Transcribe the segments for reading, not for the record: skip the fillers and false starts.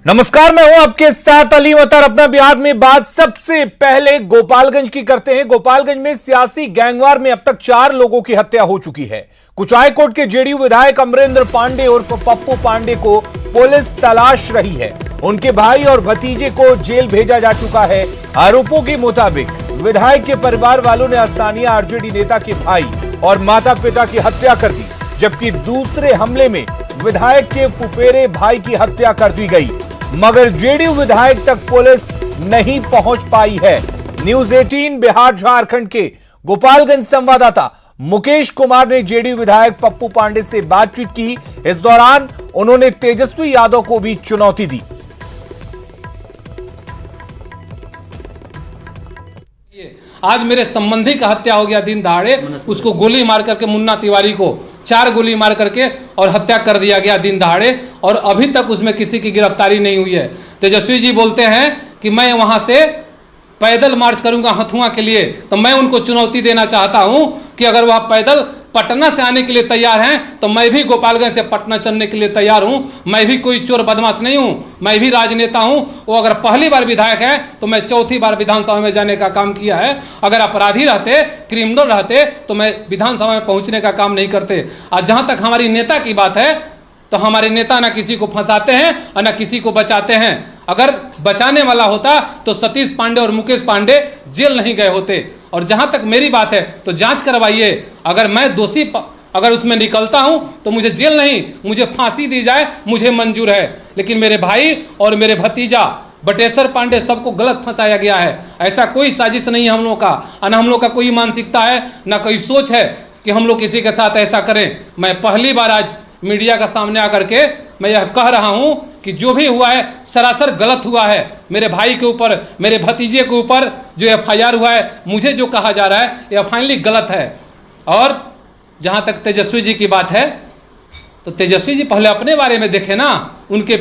नमस्कार, मैं हूं आपके साथ अली मतर। अपना बिहार में बात सबसे पहले गोपालगंज की करते हैं। गोपालगंज में सियासी गैंगवार में अब तक 4 लोगों की हत्या हो चुकी है। कुचायकोट के जेडीयू विधायक अमरेंद्र पांडे और पप्पू पांडे को पुलिस तलाश रही है। उनके भाई और भतीजे को जेल भेजा जा चुका है। आरोपों के मुताबिक विधायक के परिवार वालों ने स्थानीय आरजेडी नेता के भाई और माता पिता की हत्या कर दी, जबकि दूसरे हमले में विधायक के फुफेरे भाई की हत्या कर दी गई, मगर जेडीयू विधायक तक पुलिस नहीं पहुंच पाई है। न्यूज 18 बिहार झारखंड के गोपालगंज संवाददाता मुकेश कुमार ने जेडीयू विधायक पप्पू पांडे से बातचीत की। इस दौरान उन्होंने तेजस्वी यादव को भी चुनौती दी। आज मेरे संबंधी का हत्या हो गया दिन दहाड़े, उसको गोली मार करके मुन्ना तिवारी को 4 गोली मार करके और हत्या कर दिया गया दिन दहाड़े, और अभी तक उसमें किसी की गिरफ्तारी नहीं हुई है। तेजस्वी जी बोलते हैं कि मैं वहां से पैदल मार्च करूंगा हथुआ के लिए, तो मैं उनको चुनौती देना चाहता हूं कि अगर वह पैदल पटना से आने के लिए तैयार हैं तो मैं भी गोपालगंज से पटना चलने के लिए तैयार हूं। मैं भी कोई चोर बदमाश नहीं हूं, मैं भी राजनेता हूं। वो अगर पहली बार विधायक है तो मैं चौथी बार विधानसभा में जाने का काम किया है। अगर अपराधी रहते, क्रिमिनल रहते तो मैं विधानसभा में पहुंचने का काम नहीं करते। और जहां तक हमारी नेता की बात है तो हमारे नेता ना किसी को फंसाते हैं और ना किसी को बचाते हैं। अगर बचाने वाला होता तो सतीश पांडे और मुकेश पांडे जेल नहीं गए होते। और जहां तक मेरी बात है तो जांच करवाइए। अगर मैं दोषी अगर उसमें निकलता हूं तो मुझे जेल नहीं, मुझे फांसी दी जाए, मुझे मंजूर है। लेकिन मेरे भाई और मेरे भतीजा बटेश्वर पांडे सबको गलत फंसाया गया है। ऐसा कोई साजिश नहीं है हम लोग का, न हम लोग का कोई मानसिकता है, न कोई सोच है कि हम लोग किसी के साथ ऐसा करें। मैं पहली बार आज मीडिया का सामने आकर के मैं यह कह रहा हूं कि जो भी हुआ है सरासर गलत हुआ है। मेरे भाई के ऊपर, मेरे भतीजे के ऊपर जो एफआईआर हुआ है, मुझे जो कहा जा रहा है यह फाइनली गलत है। और जहां तक तेजस्वी जी की बात है तो तेजस्वी जी पहले अपने बारे में देखें ना। उनके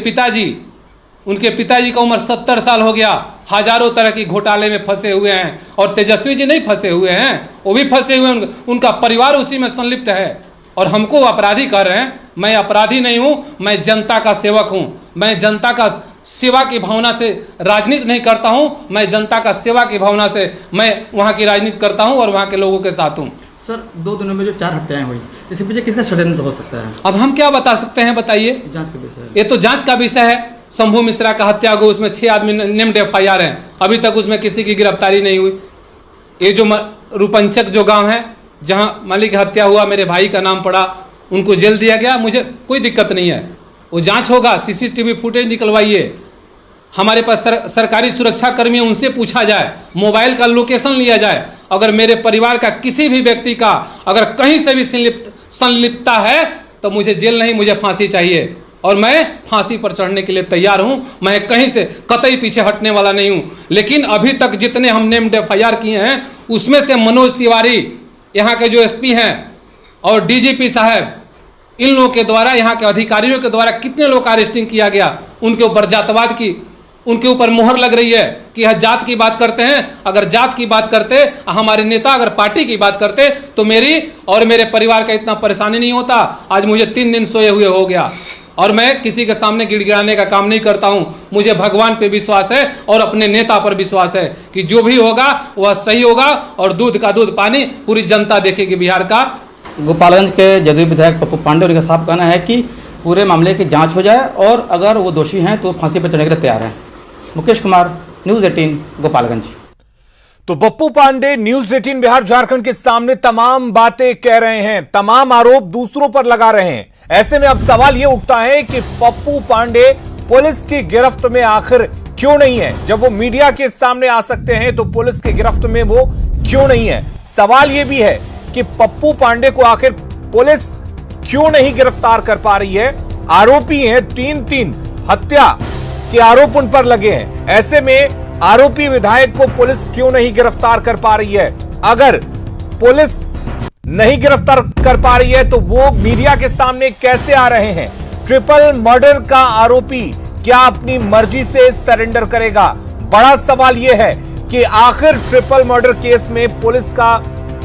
पिताजी का उम्र 70 साल हो गया, हजारों तरह की घोटाले में फंसे हुए हैं। और तेजस्वी जी नहीं फंसे हुए हैं, वो भी फंसे हुए हैं, उनका परिवार उसी में संलिप्त है। और हमको अपराधी कह रहे हैं। मैं अपराधी नहीं हूं, मैं जनता का सेवक हूं। मैं जनता का सेवा की भावना से राजनीति नहीं करता हूं, मैं जनता का सेवा की भावना से मैं वहां की राजनीति करता हूं और वहां के लोगों के साथ हूं। सर, 2 दिनों में जो 4 हत्याएं हुई, इसके पीछे किसका षड्यंत्र हो सकता है? अब हम क्या बता सकते हैं, बताइए। जांच का विषय है। ये तो जांच का विषय है। शंभू मिश्रा का हत्या हो, उसमें 6 आदमी नेम्ड एफआईआर हैं, अभी तक उसमें किसी की गिरफ्तारी नहीं हुई। ये जो रूपंचक जो गाँव है जहां मालिक की हत्या हुआ, मेरे भाई का नाम पड़ा, उनको जेल दिया गया, मुझे कोई दिक्कत नहीं है। वो जांच होगा, सीसीटीवी फुटेज निकलवाइए। हमारे पास सरकारी सुरक्षा कर्मी, उनसे पूछा जाए, मोबाइल का लोकेशन लिया जाए। अगर मेरे परिवार का किसी भी व्यक्ति का अगर कहीं से भी संलिप्तता है तो मुझे जेल नहीं, मुझे फांसी चाहिए। और मैं फांसी पर चढ़ने के लिए तैयार हूं। मैं कहीं से कतई पीछे हटने वाला नहीं हूं। लेकिन अभी तक जितने हम नेम्ड एफआईआर किए हैं उसमें से मनोज तिवारी, यहाँ के जो एसपी हैं, और डीजीपी साहब, इन लोगों के द्वारा, यहाँ के अधिकारियों के द्वारा कितने लोग का अरेस्टिंग किया गया। उनके ऊपर जातवाद की, उनके ऊपर मोहर लग रही है कि यह जात की बात करते हैं। अगर जात की बात करते, हमारे नेता अगर पार्टी की बात करते तो मेरी और मेरे परिवार का इतना परेशानी नहीं होता। आज मुझे 3 दिन सोए हुए हो गया। और मैं किसी के सामने गिड़गिड़ाने का काम नहीं करता हूं। मुझे भगवान पे विश्वास है और अपने नेता पर विश्वास है कि जो भी होगा वह सही होगा। और दूध का दूध पानी पूरी जनता देखेगी बिहार का। गोपालगंज के जदयू विधायक पप्पू पांडे, उनका साफ कहना है कि पूरे मामले की जांच हो जाए और अगर वो दोषी हैं तो फांसी पर चढ़ने के लिए तैयार हैं। मुकेश कुमार, न्यूज 18 गोपालगंज। तो पप्पू पांडे न्यूज 18 बिहार झारखंड के सामने तमाम बातें कह रहे हैं, तमाम आरोप दूसरों पर लगा रहे हैं। ऐसे में अब सवाल यह उठता है कि पप्पू पांडे पुलिस की गिरफ्त में आखिर क्यों नहीं है। जब वो मीडिया के सामने आ सकते हैं तो पुलिस की गिरफ्त में वो क्यों नहीं है। सवाल यह भी है कि पप्पू पांडे को आखिर पुलिस क्यों नहीं गिरफ्तार कर पा रही है। आरोपी हैं, 3 हत्या के आरोप उन पर लगे हैं। ऐसे में आरोपी विधायक को पुलिस क्यों नहीं गिरफ्तार कर पा रही है। अगर पुलिस नहीं गिरफ्तार कर पा रही है तो वो मीडिया के सामने कैसे आ रहे हैं। ट्रिपल मर्डर का आरोपी क्या अपनी मर्जी से सरेंडर करेगा। बड़ा सवाल यह है कि आखिर ट्रिपल मर्डर केस में पुलिस का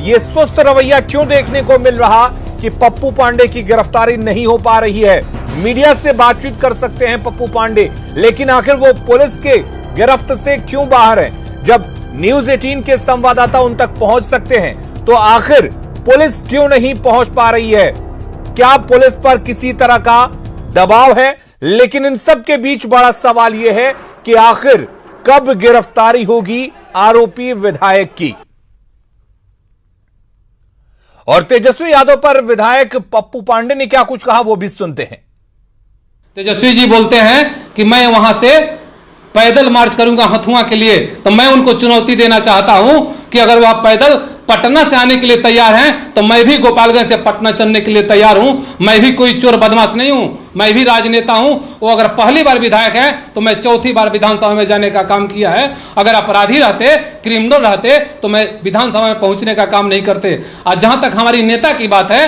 यह सुस्त रवैया क्यों देखने को मिल रहा कि पप्पू पांडे की गिरफ्तारी नहीं हो पा रही है। मीडिया से बातचीत कर सकते हैं पप्पू पांडे, लेकिन आखिर वो पुलिस के गिरफ्त से क्यों बाहर हैं? जब न्यूज 18 के संवाददाता उन तक पहुंच सकते हैं तो आखिर पुलिस क्यों नहीं पहुंच पा रही है? क्या पुलिस पर किसी तरह का दबाव है? लेकिन इन सब के बीच बड़ा सवाल यह है कि आखिर कब गिरफ्तारी होगी आरोपी विधायक की? और तेजस्वी यादव पर विधायक पप्पू पांडे ने क्या कुछ कहा वो भी सुनते हैं। तेजस्वी जी बोलते हैं कि मैं वहां से पैदल मार्च करूंगा हथुआ के लिए, तो मैं उनको चुनौती देना चाहता हूं कि अगर वह पैदल पटना से आने के लिए तैयार हैं तो मैं भी गोपालगंज से पटना चलने के लिए तैयार हूं। मैं भी कोई चोर बदमाश नहीं हूं, मैं भी राजनेता हूं। वो अगर पहली बार विधायक है तो मैं चौथी बार विधानसभा में जाने का काम किया है। अगर अपराधी रहते, क्रिमिनल रहते तो मैं विधानसभा में पहुंचने का काम नहीं करते। और जहां तक हमारी नेता की बात है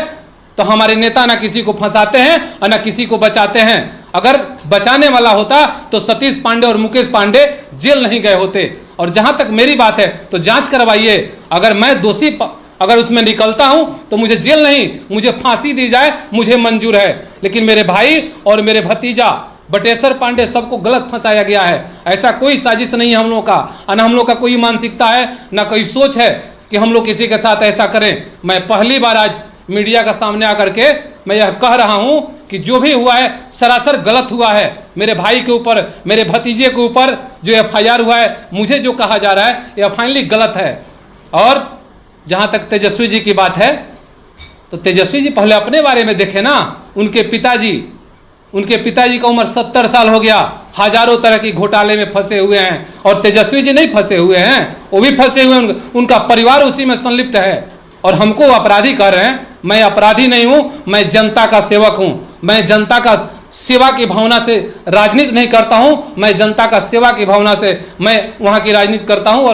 तो हमारे नेता ना किसी को फंसाते हैं और ना किसी को बचाते हैं। अगर बचाने वाला होता तो सतीश पांडे और मुकेश पांडे जेल नहीं गए होते। और जहां तक मेरी बात है तो जांच करवाइए, अगर मैं दोषी अगर उसमें निकलता हूं तो मुझे जेल नहीं, मुझे फांसी दी जाए, मुझे मंजूर है। लेकिन मेरे भाई और मेरे भतीजा बटेश्वर पांडे सबको गलत फंसाया गया है। ऐसा कोई साजिश नहीं है हम लोग का, और हम लोग का कोई मानसिकता है ना कोई सोच है कि हम लोग किसी के साथ ऐसा करें। मैं पहली बार आज मीडिया का सामने आकर के मैं यह कह रहा हूं कि जो भी हुआ है सरासर गलत हुआ है। मेरे भाई के ऊपर, मेरे भतीजे के ऊपर जो एफआईआर हुआ है, मुझे जो कहा जा रहा है यह फाइनली गलत है। और जहां तक तेजस्वी जी की बात है तो तेजस्वी जी पहले अपने बारे में देखें ना। उनके पिताजी का उम्र 70 साल हो गया, हजारों तरह की घोटाले में फंसे हुए हैं। और तेजस्वी जी नहीं फंसे हुए हैं, वो भी फंसे हुए हैं, उनका परिवार उसी में संलिप्त है। और हमको अपराधी कह रहे हैं। मैं अपराधी नहीं हूं, मैं जनता का सेवक हूं। मैं जनता का सेवा की भावना से राजनीति नहीं करता हूं, मैं जनता का सेवा की भावना से मैं वहां की राजनीति करता हूं।